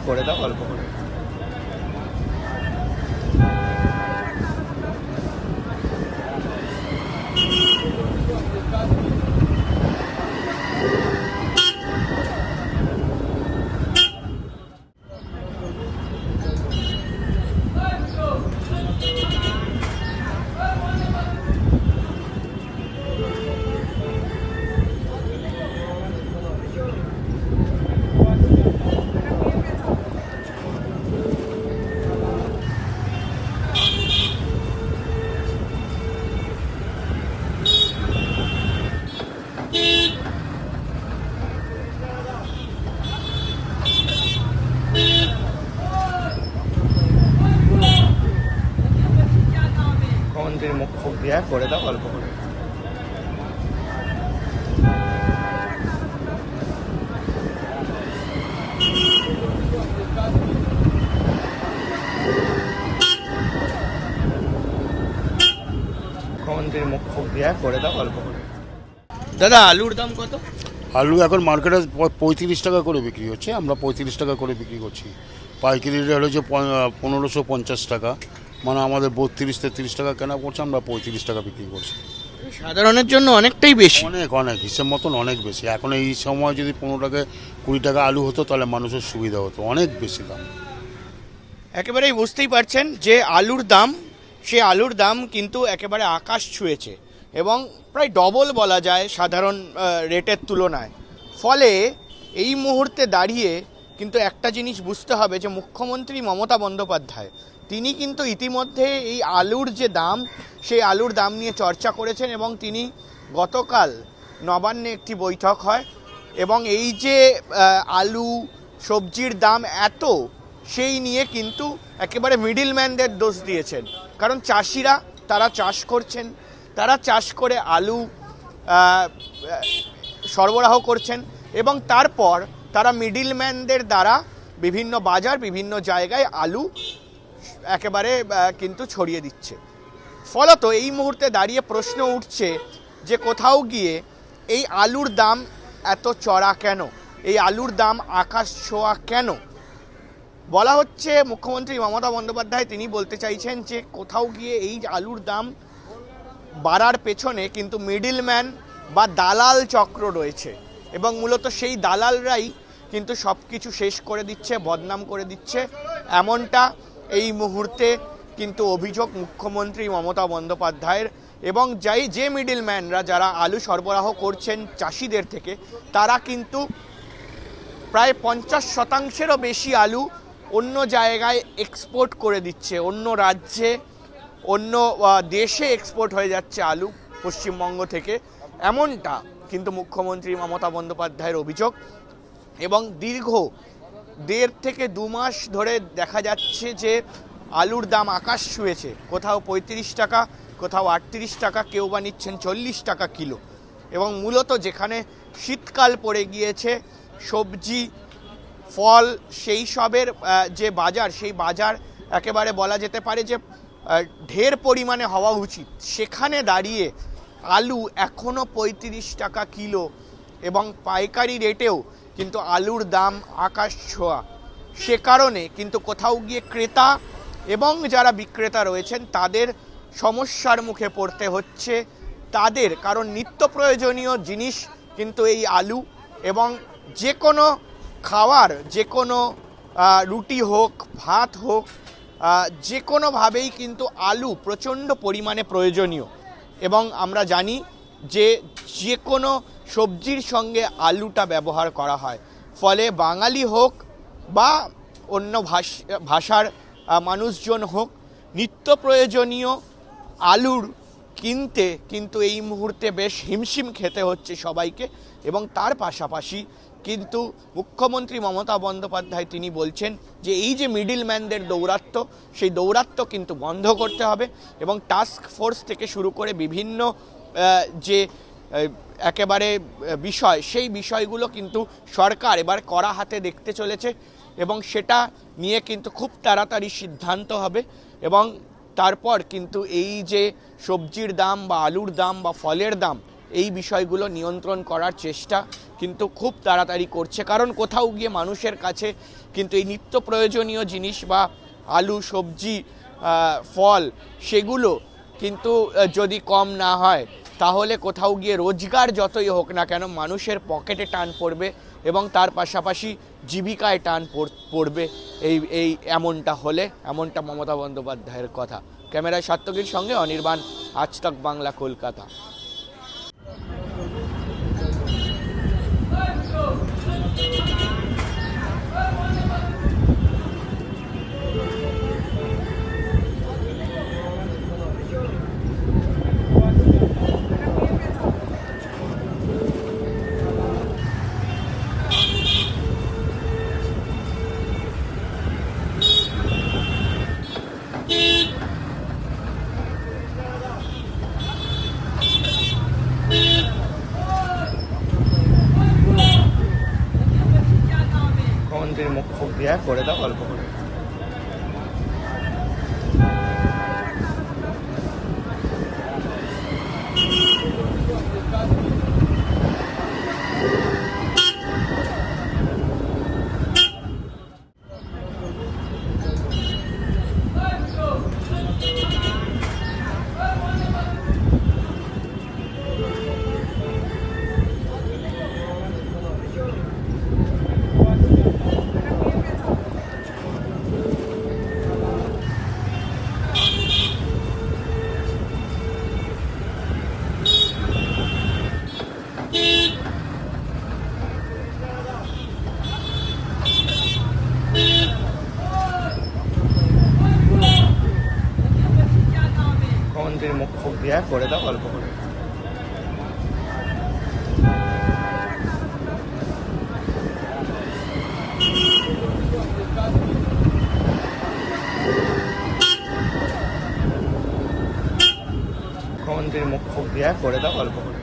করে দাও অল্প করে। মুখ্যমন্ত্রীর মুখ ফুক দিয়ে করে দাও অল্প করে। মুখ্যমন্ত্রীর মুখ ফুক দিয়ে করে দাও অল্প করে। দাদা আলুর দাম কত? আলু এখন মার্কেটে 35 টাকা করে বিক্রি হচ্ছে, আমরা 35 টাকা করে বিক্রি করছি। পাইকারি রেট হচ্ছে 1550 টাকা, মানে আমাদের 32-33 টাকা কেনা পড়ছে, আমরা 35 টাকা বিক্রি করছি। সাধারণের জন্য অনেকটাই বেশি। অনেক হিসেব মতন অনেক বেশি। এখন এই সময় যদি 15 টাকা 20 টাকা আলু হতো তাহলে মানুষের সুবিধা হতো, অনেক বেশি দাম। একেবারেই বুঝতেই পারছেন যে আলুর দাম কিন্তু একেবারে আকাশ ছুঁয়েছে এবং প্রায় ডবল বলা যায় সাধারণ রেটের তুলনায়। ফলে এই মুহূর্তে দাঁড়িয়ে কিন্তু একটা জিনিস বুঝতে হবে যে মুখ্যমন্ত্রী মমতা বন্দ্যোপাধ্যায় তিনি কিন্তু ইতিমধ্যে এই আলুর যে দাম সেই আলুর দাম নিয়ে চর্চা করেছেন এবং তিনি গতকাল নবান্নে একটি বৈঠক হয় এবং এই যে আলু সবজির দাম এত সেই নিয়ে কিন্তু একেবারে মিডলম্যানদের দোষ দিয়েছেন। কারণ চাষিরা তারা চাষ করছেন, তারা চাষ করে আলু সরবরাহ করছেন এবং তারপর তারা মিডলম্যানদের দ্বারা বিভিন্ন বাজার বিভিন্ন জায়গায় আলু একেবারে কিন্তু ছড়িয়ে দিচ্ছে। ফলত এই মুহূর্তে দাঁড়িয়ে প্রশ্ন উঠছে যে কোথাও গিয়ে এই আলুর দাম এত চড়া কেন, এই আলুর দাম আকাশ ছোঁয়া কেন? বলা হচ্ছে মুখ্যমন্ত্রী মমতা বন্দ্যোপাধ্যায় তিনি বলতে চাইছেন যে কোথাও গিয়ে এই আলুর দাম বাড়ার পেছনে কিন্তু মিডলম্যান বা দালাল চক্র রয়েছে এবং মূলত সেই দালালরাই কিন্তু সব কিছু শেষ করে দিচ্ছে, বদনাম করে দিচ্ছে, এমনটা এই মুহূর্তে কিন্তু অভিযোগ মুখ্যমন্ত্রী মমতা বন্দ্যোপাধ্যায়ের। এবং যে মিডলম্যানরা যারা আলু সরবরাহ করছেন চাষিদের থেকে তারা কিন্তু প্রায় 50%-এরও বেশি আলু অন্য জায়গায় এক্সপোর্ট করে দিচ্ছে, অন্য রাজ্যে অন্য দেশে এক্সপোর্ট হয়ে যাচ্ছে আলু পশ্চিমবঙ্গ থেকে, এমনটা কিন্তু মুখ্যমন্ত্রী মমতা বন্দ্যোপাধ্যায়ের অভিযোগ। এবং দীর্ঘ 1.5 থেকে 2 মাস ধরে দেখা যাচ্ছে যে আলুর দাম আকাশ ছুঁয়েছে, কোথাও 35 টাকা, কোথাও 38 টাকা, কেউ বা নিচ্ছেন 40 টাকা কিলো। এবং মূলত যেখানে শীতকাল পড়ে গিয়েছে সবজি ফল সেই সবের যে বাজার সেই বাজার একেবারে বলা যেতে পারে যে ঢের পরিমাণে হওয়া উচিত, সেখানে দাঁড়িয়ে আলু এখনও 35 টাকা কিলো এবং পাইকারি রেটেও কিন্তু আলুর দাম আকাশ ছোঁয়া। সে কারণে কিন্তু কোথাও গিয়ে ক্রেতা এবং যারা বিক্রেতা রয়েছেন তাদের সমস্যার মুখে পড়তে হচ্ছে তাদের, কারণ নিত্য প্রয়োজনীয় জিনিস কিন্তু এই আলু এবং যে কোনো খাওয়ার, যে কোনো রুটি হোক ভাত হোক, যে কোনোভাবেই কিন্তু আলু প্রচণ্ড পরিমাণে প্রয়োজনীয়। এবং আমরা জানি যে কোনো সবজির সঙ্গে আলুটা ব্যবহার করা হয়, ফলে বাঙালি হোক বা অন্য ভাষার মানুষজন হোক, নিত্য প্রয়োজনীয় আলুর কিনতে কিন্তু এই মুহূর্তে বেশ হিমশিম খেতে হচ্ছে সবাইকে। এবং তার পাশাপাশি কিন্তু মুখ্যমন্ত্রী মমতা বন্দ্যোপাধ্যায় তিনি বলছেন যে এই যে মিডলম্যানদের দৌরাত্ম্য সেই দৌরাত্ম্য কিন্তু বন্ধ করতে হবে এবং টাস্ক ফোর্স থেকে শুরু করে বিভিন্ন যে একেবারে বিষয় সেই বিষয়গুলো কিন্তু সরকার এবার কড়া হাতে দেখতে চলেছে এবং সেটা নিয়ে কিন্তু খুব তাড়াতাড়ি সিদ্ধান্ত হবে। এবং তারপর কিন্তু এই যে সবজির দাম বা আলুর দাম বা ফলের দাম এই বিষয়গুলো নিয়ন্ত্রণ করার চেষ্টা কিন্তু খুব তাড়াতাড়ি করছে, কারণ কোথাও গিয়ে মানুষের কাছে কিন্তু এই নিত্য প্রয়োজনীয় জিনিস বা আলু, সবজি, ফল, সেগুলো কিন্তু যদি কম না হয় তাহলে কোথাও গিয়ে রোজগার যতই হোক না কেন মানুষের পকেটে টান পড়বে এবং তার পাশাপাশি জীবিকায় টান পড়বে। এই এমনটা মমতা বন্দ্যোপাধ্যায়ের কথা। ক্যামেরায় সাত্যকীর সঙ্গে অনির্বাণ, আজ তক বাংলা, কলকাতা। মুখ্যমন্ত্রীর মুখ ফুক দিয়ে করে দাও অল্প করে। মুখ্যমন্ত্রীর মুখ ফুক দিয়ে করে দাও অল্প করে। মুখ্যমন্ত্রীর মুখ ফুক দিয়ে করে দাও অল্প করে।